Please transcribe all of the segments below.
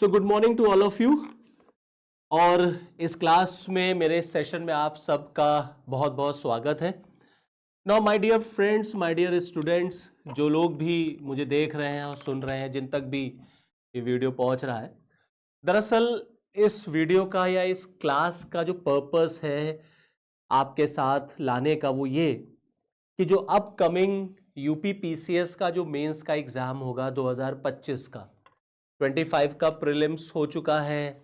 So good morning to all of you. और इस class में मेरे सेशन में आप सबका बहुत बहुत स्वागत है। Now my dear friends, my dear students, जो लोग भी मुझे देख रहे हैं और सुन रहे हैं, जिन तक भी ये वीडियो पहुंच रहा है, दरअसल इस वीडियो का या इस क्लास का जो पर्पस है आपके साथ लाने का वो ये कि जो अपकमिंग यूपी पीसीएस का जो मेंस का एग्जाम होगा 2025 का, 25 का प्रीलिम्स हो चुका है,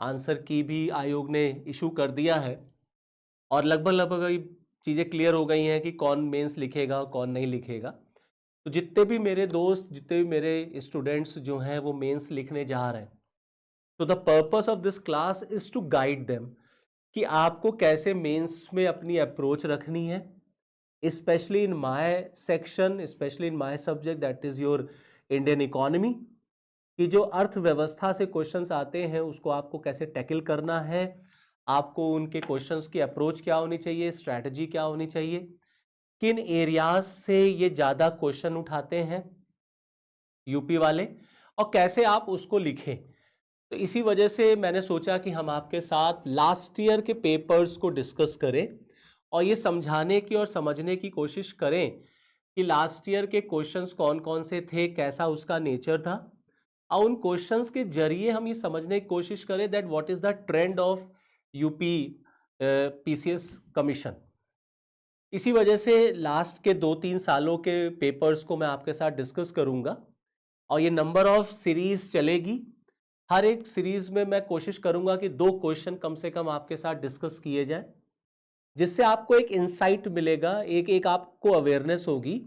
आंसर की भी आयोग ने इशू कर दिया है और लगभग लगभग चीज़ें क्लियर हो गई हैं कि कौन मेंस लिखेगा कौन नहीं लिखेगा। तो जितने भी मेरे दोस्त, जितने भी मेरे स्टूडेंट्स जो हैं वो मेंस लिखने जा रहे हैं, तो the purpose of this class is to guide them कि आपको कैसे मेंस में अपनी अप्रोच रखनी है, specially in my section, specially in my subject that is your Indian economy, कि जो अर्थव्यवस्था से क्वेश्चंस आते हैं उसको आपको कैसे टैकल करना है, आपको उनके क्वेश्चंस की अप्रोच क्या होनी चाहिए, स्ट्रैटेजी क्या होनी चाहिए, किन एरियाज से ये ज़्यादा क्वेश्चन उठाते हैं यूपी वाले और कैसे आप उसको लिखें। तो इसी वजह से मैंने सोचा कि हम आपके साथ लास्ट ईयर के पेपर्स को डिस्कस करें और ये समझाने की और समझने की कोशिश करें कि लास्ट ईयर के क्वेश्चंस कौन कौन से थे, कैसा उसका नेचर था, और उन क्वेश्चंस के जरिए हम ये समझने की कोशिश करें that what is the trend of UP PCS commission. इसी वजह से लास्ट के 2-3 सालों के पेपर्स को मैं आपके साथ डिस्कस करूंगा और ये नंबर ऑफ सीरीज चलेगी। हर एक सीरीज में मैं कोशिश करूंगा कि 2 क्वेश्चन कम से कम आपके साथ डिस्कस किए जाए, जिससे आपको एक इंसाइट मिलेगा, एक एक आपको अवेयरनेस होगी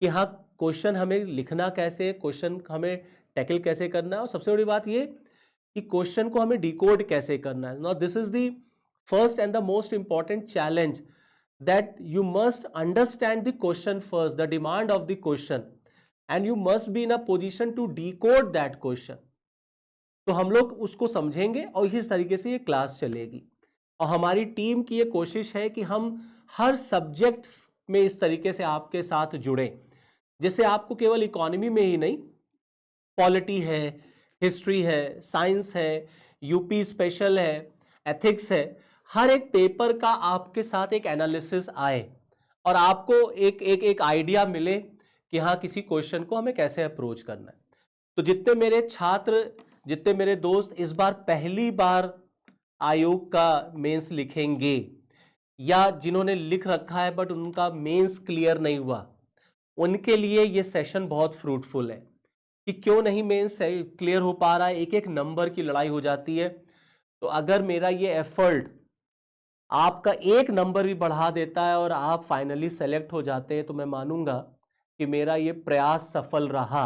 कि हाँ, क्वेश्चन हमें लिखना कैसे, क्वेश्चन हमें टैकल कैसे करना है, और सबसे बड़ी बात ये कि क्वेश्चन को हमें डिकोड कैसे करना है। Now this is the first and the most important challenge, that you must understand the question first, the demand of the question, and you must be in a position to decode that question. तो हम लोग उसको समझेंगे और इसी तरीके से ये क्लास चलेगी। और हमारी टीम की ये कोशिश है कि हम हर सब्जेक्ट में इस तरीके से आपके साथ जुड़ें, जिससे आपको केवल इकोनॉमी में ही नहीं, पॉलिटी है, हिस्ट्री है, साइंस है, यूपी स्पेशल है, एथिक्स है, हर एक पेपर का आपके साथ एक एनालिसिस आए और आपको एक एक एक आइडिया मिले कि हाँ, किसी क्वेश्चन को हमें कैसे अप्रोच करना है। तो जितने मेरे छात्र, जितने मेरे दोस्त इस बार पहली बार आयोग का मेंस लिखेंगे या जिन्होंने लिख रखा है बट उनका मेंस क्लियर नहीं हुआ, उनके लिए ये सेशन बहुत फ्रूटफुल है कि क्यों नहीं मेंस क्लियर हो पा रहा है, एक एक नंबर की लड़ाई हो जाती है। तो अगर मेरा ये एफर्ट आपका एक नंबर भी बढ़ा देता है और आप फाइनली सेलेक्ट हो जाते हैं, तो मैं मानूंगा कि मेरा ये प्रयास सफल रहा।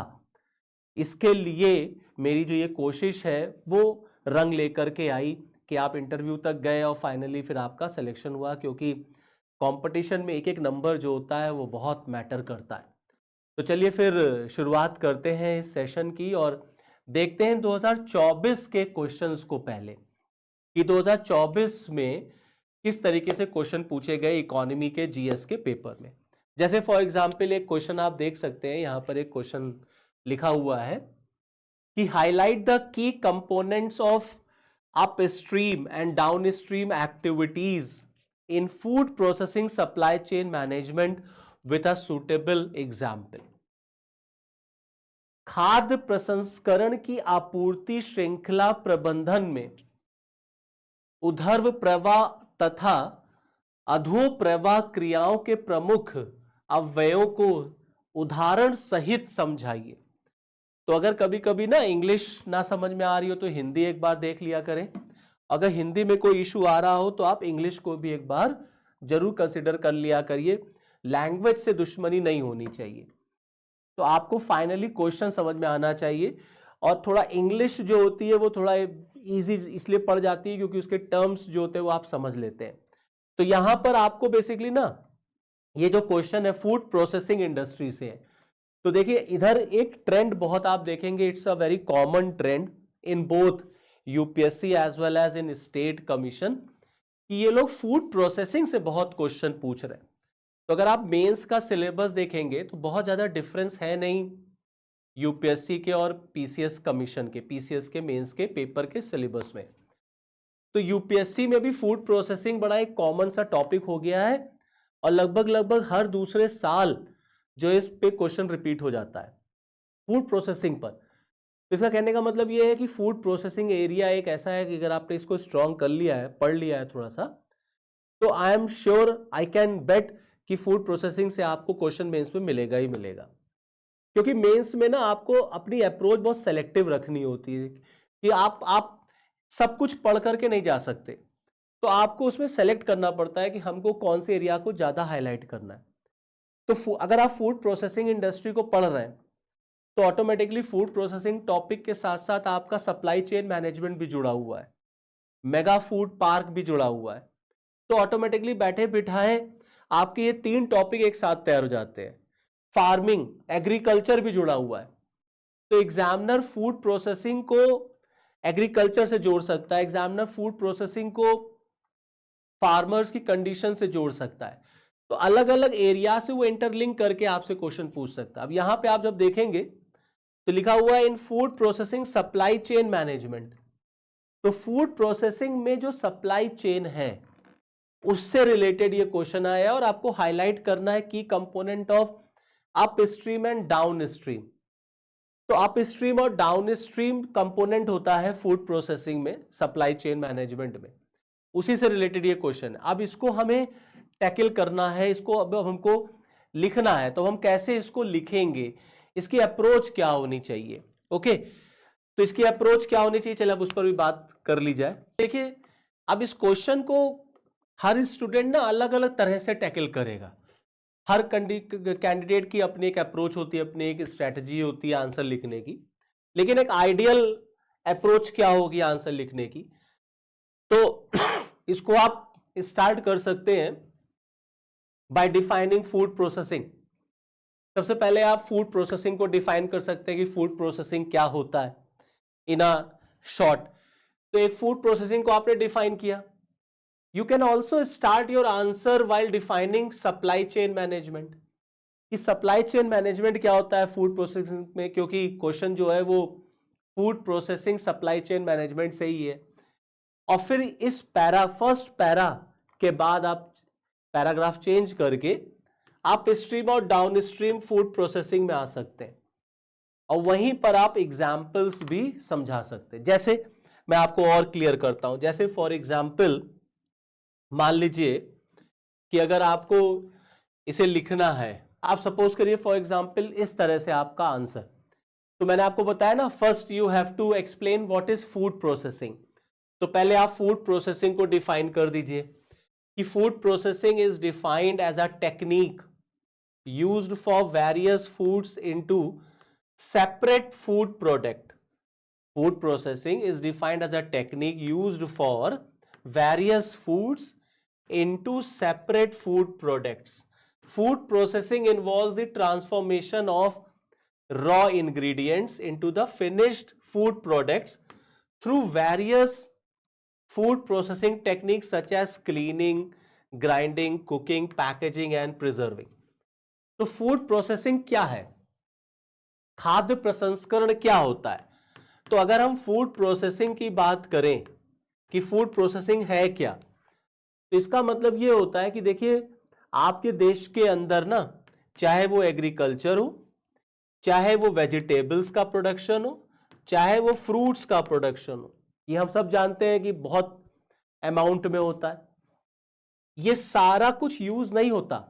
इसके लिए मेरी जो ये कोशिश है वो रंग लेकर के आई कि आप इंटरव्यू तक गए और फाइनली फिर आपका सिलेक्शन हुआ, क्योंकि कंपटीशन में एक एक नंबर जो होता है वो बहुत मैटर करता है। तो चलिए फिर शुरुआत करते हैं इस सेशन की और देखते हैं 2024 के क्वेश्चंस को पहले, कि 2024 में किस तरीके से क्वेश्चन पूछे गए इकोनॉमी के जीएस के पेपर में। जैसे फॉर एग्जांपल एक क्वेश्चन आप देख सकते हैं, यहां पर एक क्वेश्चन लिखा हुआ है कि highlight the key components of upstream and downstream activities in food processing supply chain management with a suitable example. खाद्य प्रसंस्करण की आपूर्ति श्रृंखला प्रबंधन में ऊर्ध्व प्रवाह तथा अधो प्रवाह क्रियाओं के प्रमुख अवयवों को उदाहरण सहित समझाइए। तो अगर कभी कभी ना इंग्लिश ना समझ में आ रही हो तो हिंदी एक बार देख लिया करें। अगर हिंदी में कोई इशू आ रहा हो तो आप इंग्लिश को भी एक बार जरूर कंसिडर कर लिया करिए। लैंग्वेज से दुश्मनी नहीं होनी चाहिए। तो आपको फाइनली क्वेश्चन समझ में आना चाहिए, और थोड़ा इंग्लिश जो होती है वो थोड़ा इजी इसलिए पड़ जाती है क्योंकि उसके टर्म्स जो होते हैं वो आप समझ लेते हैं। तो यहां पर आपको बेसिकली ना ये जो क्वेश्चन है फूड प्रोसेसिंग इंडस्ट्री से है। तो देखिए इधर एक ट्रेंड बहुत आप देखेंगे, it's a very common trend in both UPSC as well as in state commission, कि ये लोग फूड प्रोसेसिंग से बहुत क्वेश्चन पूछ रहे हैं। तो अगर आप मेंस का सिलेबस देखेंगे तो बहुत ज्यादा डिफरेंस है नहीं यूपीएससी के और पीसीएस कमीशन के, पीसीएस के मेंस के पेपर के सिलेबस में। तो यूपीएससी में भी फूड प्रोसेसिंग बड़ा एक कॉमन सा टॉपिक हो गया है और लगभग हर दूसरे साल जो इस पे क्वेश्चन रिपीट हो जाता है फूड प्रोसेसिंग पर। इसका कहने का मतलब ये है कि फूड प्रोसेसिंग एरिया एक ऐसा है कि अगर आपने इसको स्ट्रॉन्ग कर लिया है, पढ़ लिया है थोड़ा सा, तो I am sure, I can bet कि फूड प्रोसेसिंग से आपको क्वेश्चन मेंस में मिलेगा ही मिलेगा। क्योंकि मेंस में ना आपको अपनी अप्रोच बहुत सेलेक्टिव रखनी होती है कि आप सब कुछ पढ़ करके नहीं जा सकते, तो आपको उसमें सेलेक्ट करना पड़ता है कि हमको कौन से एरिया को ज्यादा हाईलाइट करना है। तो अगर आप फूड प्रोसेसिंग इंडस्ट्री को पढ़ रहे हैं तो ऑटोमेटिकली फूड प्रोसेसिंग टॉपिक के साथ साथ आपका सप्लाई चेन मैनेजमेंट भी जुड़ा हुआ है, मेगा फूड पार्क भी जुड़ा हुआ है। तो ऑटोमेटिकली बैठे बिठाए आपके ये 3 टॉपिक एक साथ तैयार हो जाते हैं। फार्मिंग, एग्रीकल्चर भी जुड़ा हुआ है, तो एग्जामिनर फूड प्रोसेसिंग को एग्रीकल्चर से जोड़ सकता है, एग्जामिनर फूड प्रोसेसिंग को फार्मर्स की कंडीशन से जोड़ सकता है। तो अलग अलग एरिया से वो इंटरलिंक करके आपसे क्वेश्चन पूछ सकता है। अब यहां पे आप जब देखेंगे तो लिखा हुआ है इन food processing supply chain management. तो फूड प्रोसेसिंग में जो सप्लाई चेन है उससे रिलेटेड ये क्वेश्चन आया और आपको हाईलाइट करना है की component of up stream and down stream. तो अप स्ट्रीम और डाउन स्ट्रीम कंपोनेंट होता है फूड प्रोसेसिंग में, सप्लाई चेन मैनेजमेंट में, उसी से रिलेटेड ये क्वेश्चन है। अब इसको हमें टैकल करना है, इसको अब हमको लिखना है, तो हम कैसे इसको लिखेंगे, इसकी अप्रोच क्या होनी चाहिए। ओके, तो इसकी अप्रोच क्या होनी चाहिए, चलिए अब उस पर भी बात कर ली जाए। देखिए, अब इस क्वेश्चन को हर स्टूडेंट ना अलग अलग तरह से टैकल करेगा। हर कैंडिडेट की अपनी एक अप्रोच होती है, अपनी एक स्ट्रेटजी होती है आंसर लिखने की, लेकिन एक आइडियल अप्रोच क्या होगी आंसर लिखने की, तो इसको आप स्टार्ट कर सकते हैं बाय डिफाइनिंग फूड प्रोसेसिंग। सबसे पहले आप फूड प्रोसेसिंग को डिफाइन कर सकते हैं कि फूड प्रोसेसिंग क्या होता है इन अ शॉर्ट। तो एक फूड प्रोसेसिंग को आपने डिफाइन किया। You can also start your answer while defining supply chain management, कि सप्लाई चेन मैनेजमेंट क्या होता है फूड प्रोसेसिंग में, क्योंकि क्वेश्चन जो है वो food processing supply chain management से ही है। और फिर इस फर्स्ट पैरा के बाद आप पैराग्राफ चेंज करके आप स्ट्रीम और डाउन स्ट्रीम फूड प्रोसेसिंग में आ सकते हैं और वहीं पर आप एग्जाम्पल्स भी समझा सकते हैं। जैसे मैं आपको और क्लियर करता हूं, जैसे फॉर एग्जाम्पल मान लीजिए कि अगर आपको इसे लिखना है, आप सपोज करिए फॉर एग्जाम्पल इस तरह से आपका आंसर, तो मैंने आपको बताया ना, first you have to explain what is food processing. तो पहले आप फूड प्रोसेसिंग को डिफाइन कर दीजिए कि food processing is defined as a technique used for various foods into separate food product. Food processing is defined as a technique used for various foods into separate food products. Food processing involves the transformation of raw ingredients into the finished food products through various food processing techniques such as cleaning, grinding, cooking, packaging and preserving. तो food processing क्या है, खाद्य प्रसंस्करण क्या होता है। तो अगर हम फूड प्रोसेसिंग की बात करें कि फूड प्रोसेसिंग है क्या, तो इसका मतलब यह होता है कि देखिए आपके देश के अंदर ना, चाहे वो एग्रीकल्चर हो, चाहे वो वेजिटेबल्स का प्रोडक्शन हो, चाहे वो फ्रूट्स का प्रोडक्शन हो, ये हम सब जानते हैं कि बहुत अमाउंट में होता है। ये सारा कुछ यूज नहीं होता,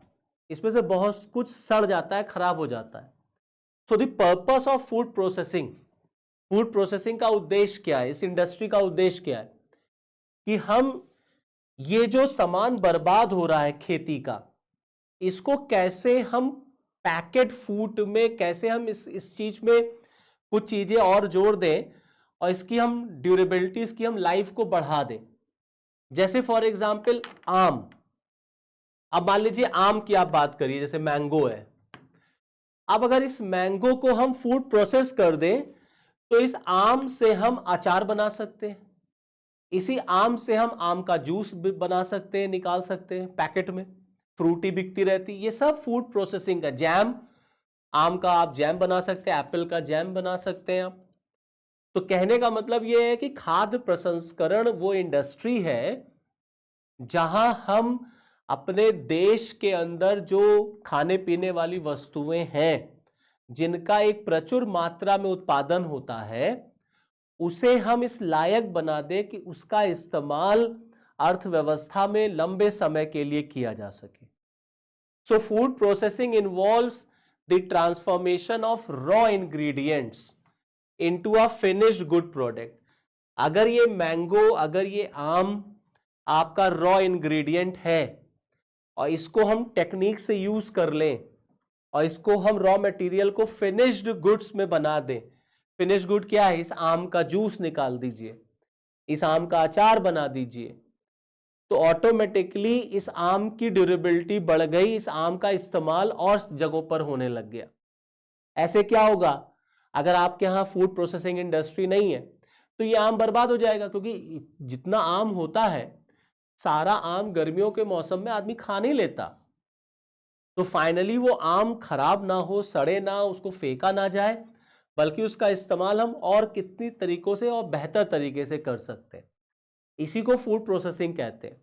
इसमें से बहुत कुछ सड़ जाता है, खराब हो जाता है। So the purpose of food processing, food processing का उद्देश्य क्या है, इस इंडस्ट्री का उद्देश्य क्या है कि हम ये जो सामान बर्बाद हो रहा है खेती का, इसको कैसे हम पैकेट फूड में, कैसे हम इस चीज में कुछ चीजें और जोड़ दें और इसकी हम ड्यूरेबिलिटी, इसकी हम लाइफ को बढ़ा दें। जैसे फॉर एग्जाम्पल आम, अब मान लीजिए आम की आप बात करिए, जैसे मैंगो है। अब अगर इस मैंगो को हम फूड प्रोसेस कर दें तो इस आम से हम अचार बना सकते हैं, इसी आम से हम आम का जूस बना सकते हैं, निकाल सकते हैं पैकेट में, फ्रूटी बिकती रहती, ये सब फूड प्रोसेसिंग का, जैम आम का आप जैम बना सकते हैं, एप्पल का जैम बना सकते हैं आप। तो कहने का मतलब यह है कि खाद्य प्रसंस्करण वो इंडस्ट्री है जहां हम अपने देश के अंदर जो खाने पीने वाली वस्तुएं हैं जिनका एक प्रचुर मात्रा में उत्पादन होता है, उसे हम इस लायक बना दें कि उसका इस्तेमाल अर्थव्यवस्था में लंबे समय के लिए किया जा सके। So food processing involves the transformation of raw ingredients into a finished good product. अगर ये मैंगो, अगर ये आम आपका रॉ इंग्रेडिएंट है और इसको हम टेक्निक से यूज कर लें और इसको हम रॉ मटेरियल को फिनिश्ड गुड्स में बना दें। फिनिश्ड गुड क्या है? इस आम का जूस निकाल दीजिए, इस आम का अचार बना दीजिए, तो ऑटोमेटिकली इस आम की ड्यूरेबिलिटी बढ़ गई, इस आम का इस्तेमाल और जगहों पर होने लग गया। ऐसे क्या होगा? अगर आपके यहां फूड प्रोसेसिंग इंडस्ट्री नहीं है तो ये आम बर्बाद हो जाएगा, क्योंकि जितना आम होता है सारा आम गर्मियों के मौसम में आदमी खा नहीं लेता। तो फाइनली वो आम खराब ना हो, सड़े ना, उसको फेंका ना जाए, बल्कि उसका इस्तेमाल हम और कितनी तरीकों से और बेहतर तरीके से कर सकते हैं। इसी को फूड प्रोसेसिंग कहते हैं।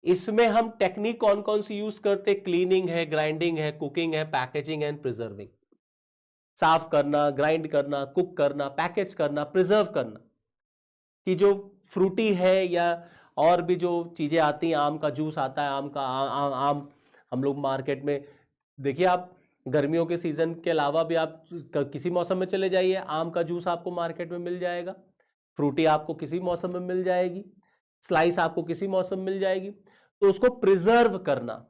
इसमें हम टेक्निक कौन कौन सी यूज करते हैं? क्लीनिंग है, ग्राइंडिंग है, कुकिंग है, पैकेजिंग एंड प्रिजर्विंग। साफ करना, ग्राइंड करना, कुक करना, पैकेज करना, प्रिजर्व करना, कि जो फ्रूटी है या और भी जो चीजें आती हैं, आम का जूस आता है, आम का आम हम लोग मार्केट में देखिए, आप गर्मियों के सीजन के अलावा भी आप किसी मौसम में चले जाइए, आम का जूस आपको मार्केट में मिल जाएगा, फ्रूटी आपको किसी मौसम में मिल जाएगी, स्लाइस आपको किसी मौसम में मिल जाएगी। तो उसको प्रिजर्व करना,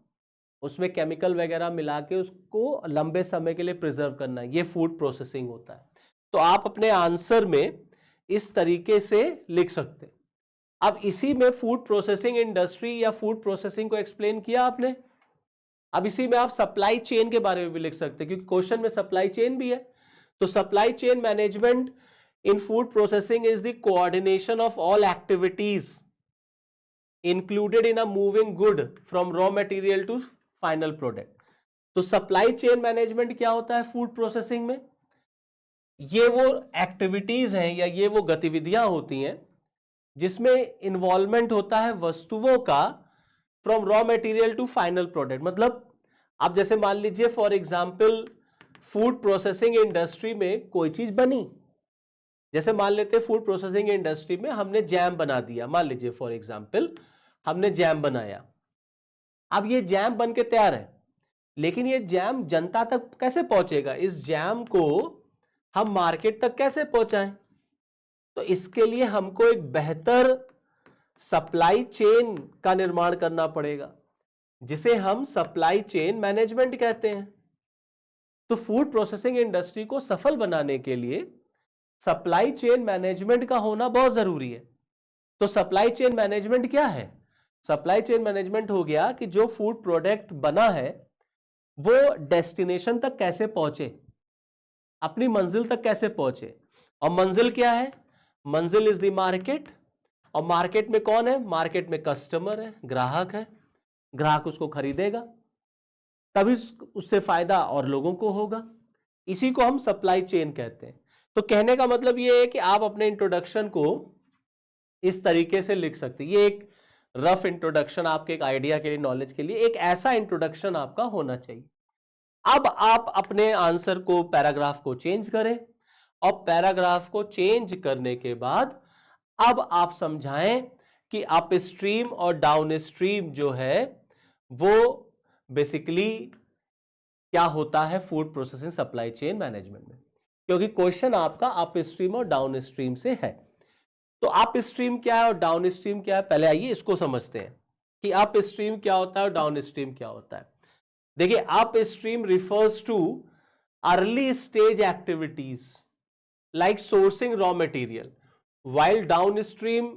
उसमें केमिकल वगैरह मिला के उसको लंबे समय के लिए प्रिजर्व करना, ये फूड प्रोसेसिंग होता है। तो आप अपने आंसर में इस तरीके से लिख सकते हैं। अब इसी में फूड प्रोसेसिंग इंडस्ट्री या फूड प्रोसेसिंग को एक्सप्लेन किया आपने। अब इसी में आप सप्लाई चेन के बारे में भी लिख सकते हैं, क्योंकि क्वेश्चन में सप्लाई चेन भी है। तो supply chain management in food processing is the coordination of all activities included in a moving good from raw material to final product. तो सप्लाई चेन मैनेजमेंट क्या होता है फूड प्रोसेसिंग में? ये वो एक्टिविटीज हैं या ये वो गतिविधियां होती हैं जिसमें इन्वॉल्वमेंट होता है वस्तुओं का from raw material to final product. मतलब आप जैसे मान लीजिए for example food processing industry में कोई चीज बनी, जैसे मान लेते हैं फूड प्रोसेसिंग इंडस्ट्री में हमने जैम बना दिया, मान लीजिए फॉर एग्जांपल हमने जैम बनाया। अब ये जैम बन के तैयार है, लेकिन ये जैम जनता तक कैसे पहुंचेगा? इस जैम को हम मार्केट तक कैसे पहुंचाएं? तो इसके लिए हमको एक बेहतर सप्लाई चेन का निर्माण करना पड़ेगा, जिसे हम सप्लाई चेन मैनेजमेंट कहते हैं। तो फूड प्रोसेसिंग इंडस्ट्री को सफल बनाने के लिए सप्लाई चेन मैनेजमेंट का होना बहुत जरूरी है। तो सप्लाई चेन मैनेजमेंट क्या है? सप्लाई चेन मैनेजमेंट हो गया कि जो फूड प्रोडक्ट बना है वो डेस्टिनेशन तक कैसे पहुंचे, अपनी मंजिल तक कैसे पहुंचे। और मंजिल क्या है? मंजिल इज द मार्केट। और मार्केट में कौन है? मार्केट में कस्टमर है, ग्राहक है। ग्राहक उसको खरीदेगा, तभी उससे फायदा और लोगों को होगा। इसी को हम सप्लाई चेन कहते हैं। तो कहने का मतलब यह है कि आप अपने इंट्रोडक्शन को इस तरीके से लिख सकते हैं। ये एक रफ इंट्रोडक्शन आपके एक आइडिया के लिए, नॉलेज के लिए एक ऐसा इंट्रोडक्शन आपका होना चाहिए। अब आप अपने आंसर को, पैराग्राफ को चेंज करें और पैराग्राफ को चेंज करने के बाद अब आप समझाएं कि अप स्ट्रीम और डाउन स्ट्रीम जो है वो बेसिकली क्या होता है food processing supply chain management में, क्योंकि क्वेश्चन आपका अप स्ट्रीम और डाउन स्ट्रीम से है। तो अप स्ट्रीम क्या है और डाउन स्ट्रीम क्या है, पहले आइए इसको समझते हैं कि अप स्ट्रीम क्या होता है और डाउन स्ट्रीम क्या होता है। देखिए, up stream refers too early stage activities like sourcing raw material, while downstream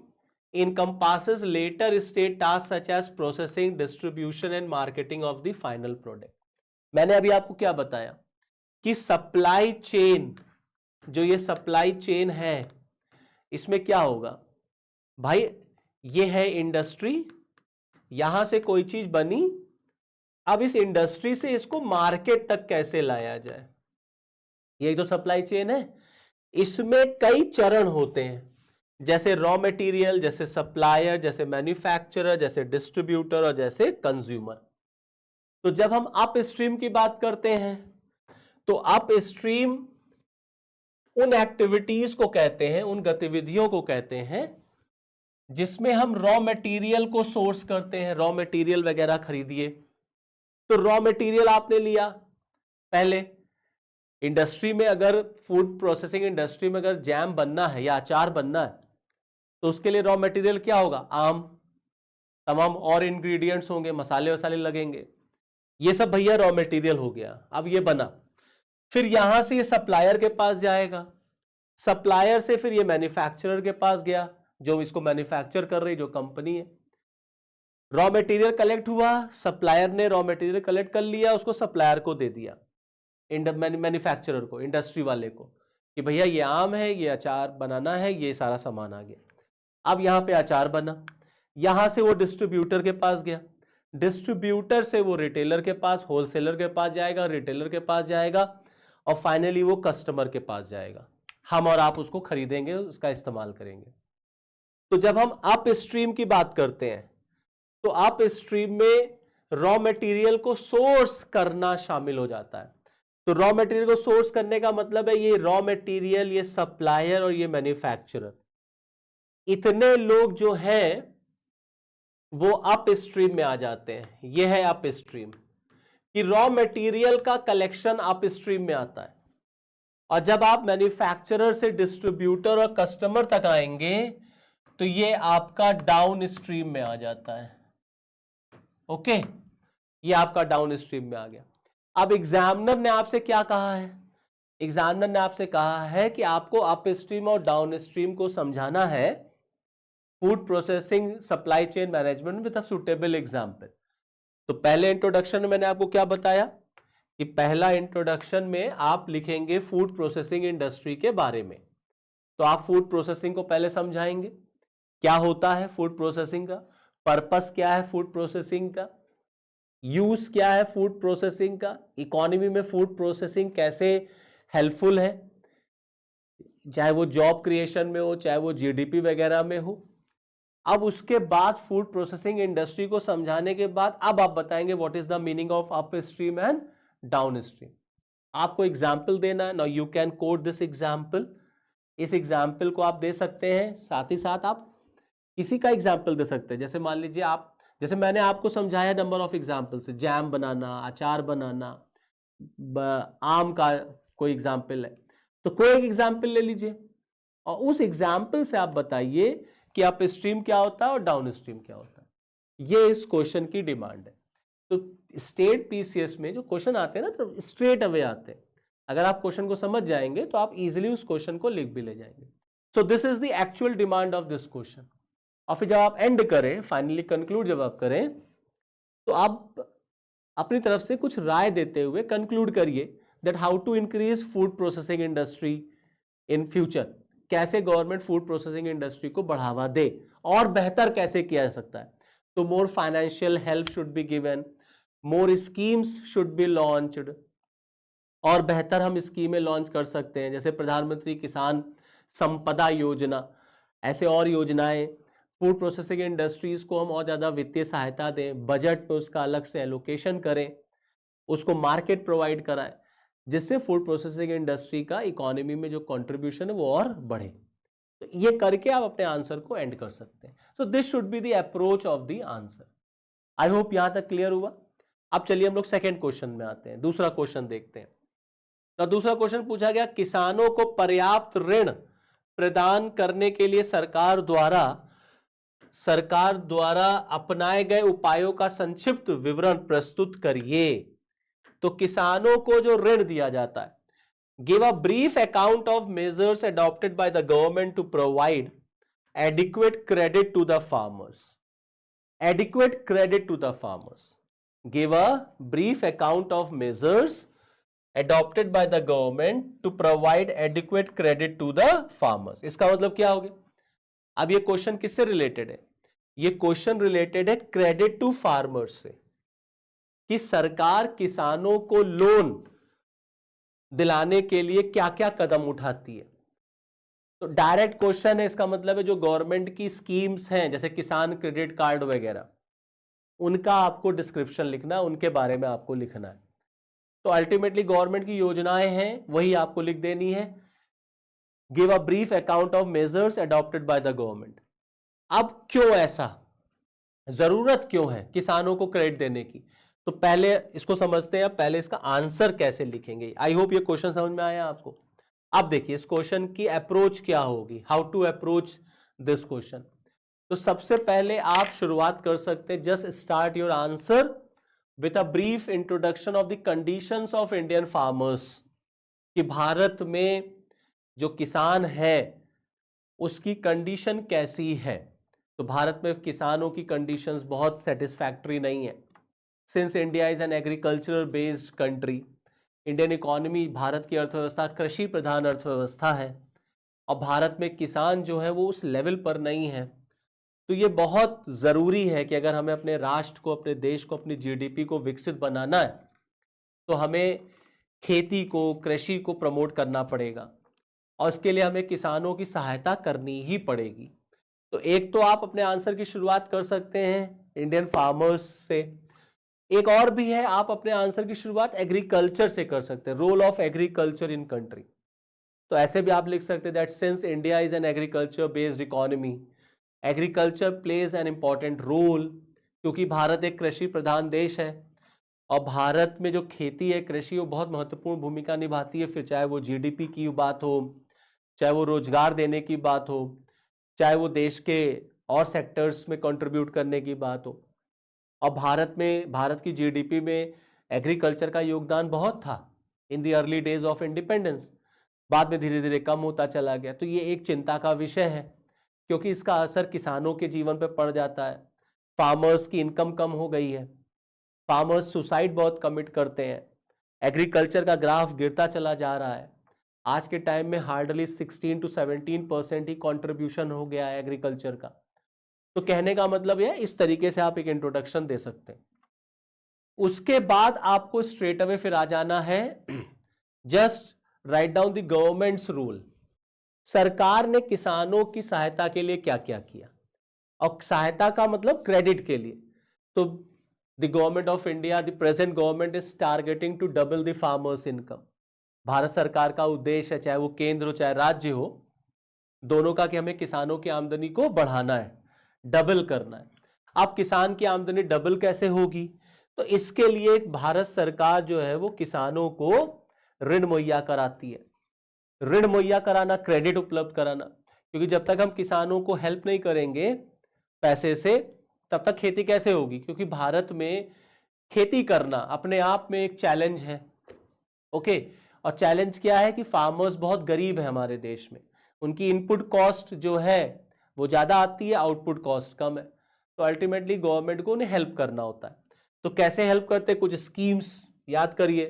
encompasses later stage tasks such as processing, distribution and marketing of the final product. मैंने अभी आपको क्या बताया कि सप्लाई चेन, जो ये सप्लाई चेन है, इसमें क्या होगा भाई? ये है इंडस्ट्री, यहां से कोई चीज बनी, अब इस इंडस्ट्री से इसको मार्केट तक कैसे लाया जाए, ये जो सप्लाई चेन है इसमें कई चरण होते हैं, जैसे रॉ मटेरियल, जैसे सप्लायर, जैसे मैन्युफैक्चरर, जैसे डिस्ट्रीब्यूटर और जैसे कंज्यूमर। तो जब हम अप स्ट्रीम की बात करते हैं तो अप स्ट्रीम उन एक्टिविटीज को कहते हैं, उन गतिविधियों को कहते हैं जिसमें हम रॉ मटेरियल को सोर्स करते हैं, रॉ मटेरियल वगैरह खरीदिए। तो रॉ मटेरियल आपने लिया पहले, इंडस्ट्री में अगर फूड प्रोसेसिंग इंडस्ट्री में अगर जैम बनना है या अचार बनना है तो उसके लिए रॉ मटेरियल क्या होगा, आम, तमाम और इंग्रेडिएंट्स होंगे, मसाले वसाले लगेंगे, ये सब भैया रॉ मटेरियल हो गया। अब ये बना, फिर यहां से ये सप्लायर के पास जाएगा, सप्लायर से फिर ये मैन्युफैक्चरर के पास गया, जो इसको मैन्युफैक्चर कर रही जो कंपनी है। रॉ मटेरियल कलेक्ट हुआ, सप्लायर ने रॉ मटेरियल कलेक्ट कर लिया, उसको सप्लायर को दे दिया, मैन्युफैक्चरर को, इंडस्ट्री वाले को, कि भैया ये आम है, ये अचार बनाना है, ये सारा सामान आ गया। अब यहां पे अचार बना, यहां से वो डिस्ट्रीब्यूटर के पास गया, डिस्ट्रीब्यूटर से वो रिटेलर के पास, होलसेलर के पास जाएगा, रिटेलर के पास जाएगा और फाइनली वो कस्टमर के पास जाएगा, हम और आप उसको खरीदेंगे, उसका इस्तेमाल करेंगे। तो जब हम अप स्ट्रीम की बात करते हैं तो अप स्ट्रीम में रॉ मटेरियल को सोर्स करना शामिल हो जाता है। तो रॉ मटेरियल को सोर्स करने का मतलब है ये रॉ मटेरियल, ये सप्लायर और ये मैन्युफैक्चरर, इतने लोग जो हैं वो अप स्ट्रीम में आ जाते हैं। ये है अप स्ट्रीम, कि रॉ मटेरियल का कलेक्शन अप स्ट्रीम में आता है, और जब आप मैन्युफैक्चरर से डिस्ट्रीब्यूटर और कस्टमर तक आएंगे तो ये आपका डाउन स्ट्रीम में आ जाता है। ओके, ये आपका डाउन स्ट्रीम में आ गया। अब एग्जामिनर ने आपसे क्या कहा है, एग्जामिनर ने आपसे कहा है कि आपको अप स्ट्रीम और डाउन स्ट्रीम को समझाना है food processing supply chain management with a suitable example. तो पहले इंट्रोडक्शन में मैंने आपको क्या बताया कि पहला इंट्रोडक्शन में आप लिखेंगे फूड प्रोसेसिंग इंडस्ट्री के बारे में। तो आप फूड प्रोसेसिंग को पहले समझाएंगे, क्या होता है फूड प्रोसेसिंग का, पर्पस क्या है फूड प्रोसेसिंग का, यूज क्या है फूड प्रोसेसिंग का, इकोनॉमी में फूड प्रोसेसिंग कैसे हेल्पफुल है, चाहे वो जॉब क्रिएशन में हो, चाहे वो जीडीपी वगैरह में हो। अब उसके बाद फूड प्रोसेसिंग इंडस्ट्री को समझाने के बाद अब आप बताएंगे what is the meaning of up stream and down stream. आपको एग्जाम्पल देना है, now you can coat this example. इस एग्जाम्पल को आप दे सकते हैं, साथ ही साथ आप किसी का एग्जाम्पल दे सकते हैं। जैसे मान लीजिए आप, जैसे मैंने आपको समझाया नंबर ऑफ एग्जाम्पल से, जैम बनाना, अचार बनाना, आम का कोई एग्जाम्पल है, तो कोई एक एग्जाम्पल ले लीजिए और उस एग्जाम्पल से आप बताइए कि अप स्ट्रीम क्या होता है और डाउन स्ट्रीम क्या होता है। ये इस क्वेश्चन की डिमांड है। तो स्टेट पीसीएस में जो क्वेश्चन आते हैं ना तो स्ट्रेट अवे आते हैं, अगर आप क्वेश्चन को समझ जाएंगे तो आप इजीली उस क्वेश्चन को लिख भी ले जाएंगे। So this is the actual demand of this question. और फिर जब आप एंड करें, फाइनली कंक्लूड जब आप करें, तो आप अपनी तरफ से कुछ राय देते हुए कंक्लूड करिए that how to increase food processing industry in future. कैसे गवर्नमेंट फूड प्रोसेसिंग इंडस्ट्री को बढ़ावा दे और बेहतर कैसे किया जा सकता है। तो more financial help should be given, more schemes should be launched, और बेहतर हम स्कीमें लॉन्च कर सकते हैं, जैसे प्रधानमंत्री किसान संपदा योजना, ऐसे और योजनाएं। फूड प्रोसेसिंग इंडस्ट्रीज को हम और ज़्यादा वित्तीय सहायता दें, बजट में उसका अलग से एलोकेशन करें, उसको मार्केट प्रोवाइड कराएं, जिससे फूड प्रोसेसिंग इंडस्ट्री का इकोनॉमी में जो कंट्रीब्यूशन है वो और बढ़े। तो ये करके आप अपने आंसर को एंड कर सकते हैं। So this should be the approach of the answer. I hope यहां तक क्लियर हुआ। अब चलिए हम लोग सेकेंड क्वेश्चन में आते हैं, दूसरा क्वेश्चन देखते हैं। तो दूसरा क्वेश्चन पूछा गया, किसानों को पर्याप्त ऋण प्रदान करने के लिए सरकार द्वारा अपनाए गए उपायों का संक्षिप्त विवरण प्रस्तुत करिए। तो किसानों को जो ऋण दिया जाता है, give a brief account of measures adopted by the government to provide adequate credit to the farmers. Adequate credit to the farmers, give a brief account of measures adopted by the government to provide adequate credit to the farmers। इसका मतलब क्या हो गया? अब ये question किससे related है? ये क्वेश्चन रिलेटेड है क्रेडिट टू फार्मर्स से। कि सरकार किसानों को लोन दिलाने के लिए क्या क्या कदम उठाती है। तो डायरेक्ट क्वेश्चन है, इसका मतलब है जो गवर्नमेंट की स्कीम्स हैं जैसे किसान क्रेडिट कार्ड वगैरह, उनका आपको डिस्क्रिप्शन लिखना है, उनके बारे में आपको लिखना है। तो अल्टीमेटली गवर्नमेंट की योजनाएं हैं वही आपको लिख देनी है। Give a brief account of measures adopted by the government. अब क्यों ऐसा, जरूरत क्यों है किसानों को क्रेडिट देने की, तो पहले इसको समझते हैं। पहले इसका आंसर कैसे लिखेंगे। आई होप ये क्वेश्चन समझ में आया आपको। अब देखिए इस क्वेश्चन की अप्रोच क्या होगी, how to approach this question. तो सबसे पहले आप शुरुआत कर सकते हैं, just start your answer with a brief introduction of the conditions of Indian farmers, कि भारत में जो किसान है उसकी कंडीशन कैसी है। तो भारत में किसानों की कंडीशंस बहुत सेटिस्फैक्टरी नहीं है। Since India is an agricultural based country, Indian economy, Bharat की अर्थव्यवस्था कृषि प्रधान अर्थव्यवस्था है, और भारत में किसान जो है वो उस लेवल पर नहीं है। तो ये बहुत ज़रूरी है कि अगर हमें अपने राष्ट्र को, अपने देश को, अपनी जीडीपी को विकसित बनाना है तो हमें खेती को, कृषि को प्रमोट करना पड़ेगा, और इसके लिए हमें किसानों की सहायता करनी ही पड़ेगी। तो एक तो आप अपने आंसर की शुरुआत कर सकते हैं इंडियन फार्मर्स से। एक और भी है, आप अपने आंसर की शुरुआत एग्रीकल्चर से कर सकते हैं, role of agriculture in country. तो ऐसे भी आप लिख सकते हैं that since India is an agriculture based economy, agriculture plays an important role, क्योंकि भारत एक कृषि प्रधान देश है और भारत में जो खेती है, कृषि, वो बहुत महत्वपूर्ण भूमिका निभाती है। फिर चाहे वो जीडीपी की बात हो, चाहे वो रोजगार देने की बात हो, चाहे वो देश के और सेक्टर्स में कंट्रीब्यूट करने की बात हो। और भारत की जीडीपी में एग्रीकल्चर का योगदान बहुत था in the early days of independence, बाद में धीरे धीरे कम होता चला गया। तो ये एक चिंता का विषय है, क्योंकि इसका असर किसानों के जीवन पर पड़ जाता है। फार्मर्स की इनकम कम हो गई है, फार्मर्स सुसाइड बहुत कमिट करते हैं, एग्रीकल्चर का ग्राफ गिरता चला जा रहा है। आज के टाइम में हार्डली 16 to 17% ही कंट्रीब्यूशन हो गया है एग्रीकल्चर का। तो कहने का मतलब यह, इस तरीके से आप एक इंट्रोडक्शन दे सकते हैं। उसके बाद आपको स्ट्रेट अवे फिर आ जाना है, just write down the governments rule. सरकार ने किसानों की सहायता के लिए क्या क्या किया, और सहायता का मतलब क्रेडिट के लिए। तो the government of India, the present government is targeting to double the farmers income. Bharat सरकार का उद्देश्य है, चाहे वो केंद्र हो चाहे राज्य हो, दोनों का, कि हमें किसानों की आमदनी को बढ़ाना है, डबल करना है। अब किसान की आमदनी डबल कैसे होगी, तो इसके लिए भारत सरकार जो है वो किसानों को ऋण मुहैया कराती है। ऋण मुहैया कराना, क्रेडिट उपलब्ध कराना, क्योंकि जब तक हम किसानों को हेल्प नहीं करेंगे पैसे से, तब तक खेती कैसे होगी। क्योंकि भारत में खेती करना अपने आप में एक चैलेंज है। ओके, और चैलेंज क्या है कि फार्मर्स बहुत गरीब है हमारे देश में, उनकी इनपुट कॉस्ट जो है वो ज़्यादा आती है, आउटपुट कॉस्ट कम है। तो अल्टीमेटली गवर्नमेंट को उन्हें हेल्प करना होता है। तो कैसे हेल्प करते हैं, कुछ स्कीम्स याद करिए।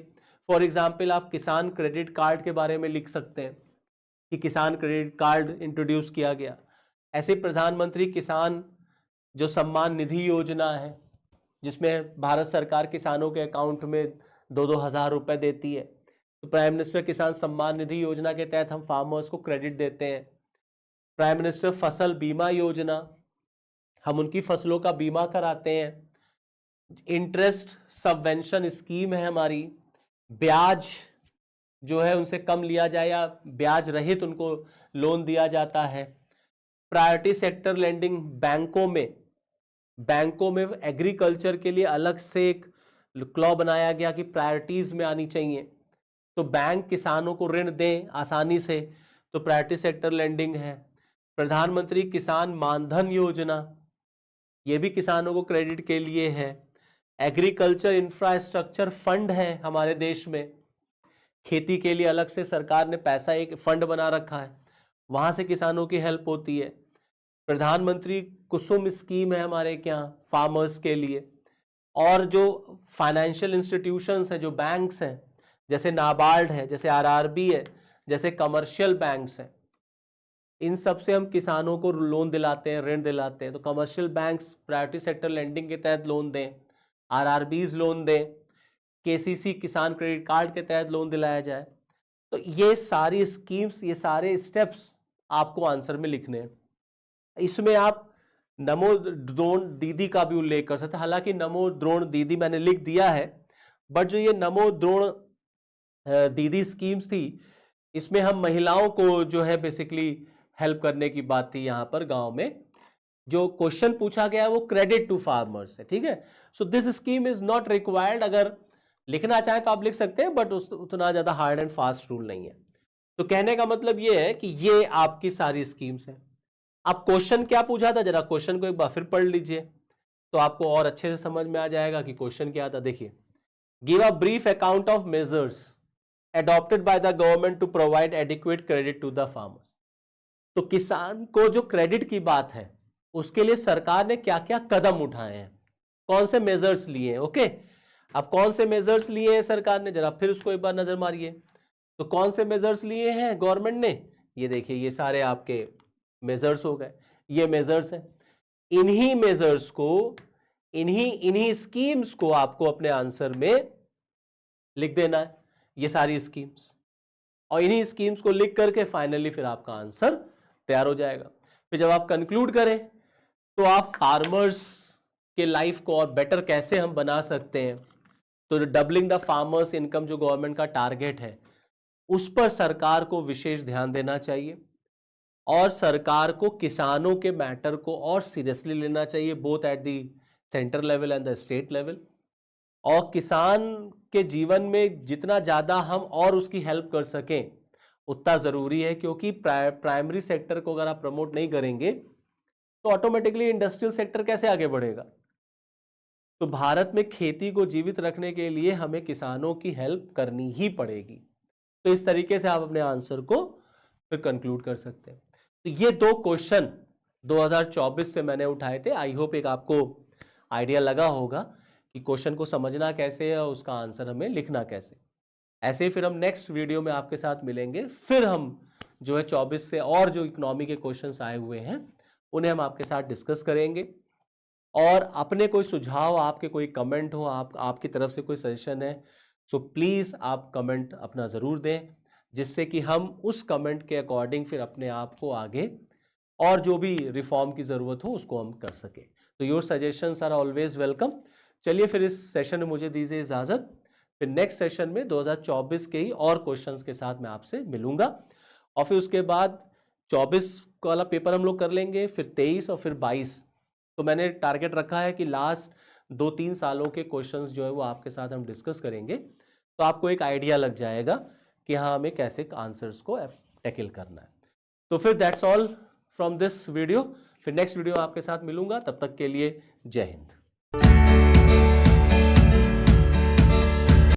फॉर एग्जाम्पल आप किसान क्रेडिट कार्ड के बारे में लिख सकते हैं कि किसान क्रेडिट कार्ड इंट्रोड्यूस किया गया। ऐसे प्रधानमंत्री किसान जो सम्मान निधि योजना है, जिसमें भारत सरकार किसानों के अकाउंट में 2-2 हज़ार रुपए देती है। तो प्राइम मिनिस्टर किसान सम्मान निधि योजना के तहत हम फार्मर्स को क्रेडिट देते हैं। प्राइम मिनिस्टर फसल बीमा योजना, हम उनकी फसलों का बीमा कराते हैं। इंटरेस्ट सबवेंशन स्कीम है हमारी, ब्याज जो है उनसे कम लिया जाए या ब्याज रहित उनको लोन दिया जाता है। प्रायोरिटी सेक्टर लेंडिंग, बैंकों में एग्रीकल्चर के लिए अलग से एक क्लॉ बनाया गया कि प्रायोरिटीज में आनी चाहिए, तो बैंक किसानों को ऋण दें आसानी से, तो प्रायोरिटी सेक्टर लेंडिंग है। प्रधानमंत्री किसान मानधन योजना, ये भी किसानों को क्रेडिट के लिए है। एग्रीकल्चर इंफ्रास्ट्रक्चर फंड है हमारे देश में, खेती के लिए अलग से सरकार ने पैसा, एक फंड बना रखा है, वहां से किसानों की हेल्प होती है। प्रधानमंत्री कुसुम स्कीम है हमारे यहाँ फार्मर्स के लिए। और जो फाइनेंशियल इंस्टीट्यूशंस हैं, जो बैंक्स हैं, जैसे नाबार्ड है, जैसे आरआरबी है, जैसे कमर्शियल बैंक्स हैं, इन सब से हम किसानों को लोन दिलाते हैं, ऋण दिलाते हैं। तो commercial banks priority sector lending के तहत लोन दें, आरआरबीज लोन दें, केसीसी किसान क्रेडिट कार्ड के तहत लोन दिलाया जाए। तो ये सारी स्कीम्स, ये सारे स्टेप्स आपको आंसर में लिखने हैं। इसमें आप नमो द्रोण दीदी का भी उल्लेख कर सकते हैं। हालांकि नमो द्रोण दीदी मैंने लिख दिया है, बट जो ये नमो द्रोण दीदी स्कीम्स थी, इसमें हम महिलाओं को जो है बेसिकली हेल्प करने की बात थी। यहां पर गांव में जो क्वेश्चन पूछा गया है वो क्रेडिट टू फार्मर्स है, ठीक है। So this scheme is not required. अगर लिखना चाहे तो आप लिख सकते हैं, बट उतना ज्यादा हार्ड एंड फास्ट रूल नहीं है। तो कहने का मतलब ये है कि ये आपकी सारी स्कीम्स हैं। अब क्वेश्चन क्या पूछा था, जरा क्वेश्चन को एक बार फिर पढ़ लीजिए तो आपको और अच्छे से समझ में आ जाएगा कि क्वेश्चन क्या था। देखिए, give a brief account of measures adopted by the government to provide adequate credit to the farmers। तो किसान को जो क्रेडिट की बात है उसके लिए सरकार ने क्या क्या कदम उठाए हैं, कौन से मेजर्स लिए हैं। ओके, अब कौन से मेजर्स लिए हैं सरकार ने, जरा फिर उसको एक बार नजर मारिए। तो कौन से मेजर्स लिए हैं गवर्नमेंट ने, ये देखिए, ये सारे आपके मेजर्स हो गए, ये मेजर्स हैं। इन्हीं मेजर्स को, इन्हीं स्कीम्स को आपको अपने आंसर में लिख देना है, ये सारी स्कीम्स। और इन्हीं स्कीम्स को लिख करके फाइनली फिर आपका आंसर तैयार हो जाएगा। फिर जब आप कंक्लूड करें तो आप फार्मर्स के लाइफ को और बेटर कैसे हम बना सकते हैं, तो डबलिंग द फार्मर्स इनकम जो गवर्नमेंट का टारगेट है उस पर सरकार को विशेष ध्यान देना चाहिए, और सरकार को किसानों के मैटर को और सीरियसली लेना चाहिए, both at the centre level and the state level. और किसान के जीवन में जितना ज़्यादा हम और उसकी हेल्प कर सकें उतना ज़रूरी है, क्योंकि प्राइमरी सेक्टर को अगर आप प्रमोट नहीं करेंगे तो ऑटोमेटिकली इंडस्ट्रियल सेक्टर कैसे आगे बढ़ेगा। तो भारत में खेती को जीवित रखने के लिए हमें किसानों की हेल्प करनी ही पड़ेगी। तो इस तरीके से आप अपने आंसर को फिर कंक्लूड कर सकते हैं। तो ये दो क्वेश्चन 2024 से मैंने उठाए थे। आई होप एक आपको आइडिया लगा होगा कि क्वेश्चन को समझना कैसे है और उसका आंसर हमें लिखना कैसे। ऐसे ही फिर हम नेक्स्ट वीडियो में आपके साथ मिलेंगे। फिर हम जो है 24 से और जो इकोनॉमी के क्वेश्चंस आए हुए हैं उन्हें हम आपके साथ डिस्कस करेंगे। और अपने कोई सुझाव, आपके कोई कमेंट हो, आपकी तरफ से कोई सजेशन है, सो प्लीज़ आप कमेंट अपना ज़रूर दें, जिससे कि हम उस कमेंट के अकॉर्डिंग फिर अपने आप को आगे और जो भी रिफॉर्म की ज़रूरत हो उसको हम कर सकें। तो your suggestions are always welcome. चलिए फिर इस सेशन में मुझे दीजिए इजाज़त। फिर नेक्स्ट सेशन में 2024 के ही और क्वेश्चंस के साथ मैं आपसे मिलूंगा, और फिर उसके बाद 24 वाला पेपर हम लोग कर लेंगे, फिर 23 और फिर 22। तो मैंने टारगेट रखा है कि लास्ट 2-3 सालों के क्वेश्चंस जो है वो आपके साथ हम डिस्कस करेंगे, तो आपको एक आइडिया लग जाएगा कि हाँ हमें कैसे आंसर्स को टैकल करना है। तो फिर that's all from this video. फिर नेक्स्ट वीडियो आपके साथ मिलूंगा, तब तक के लिए जय हिंद।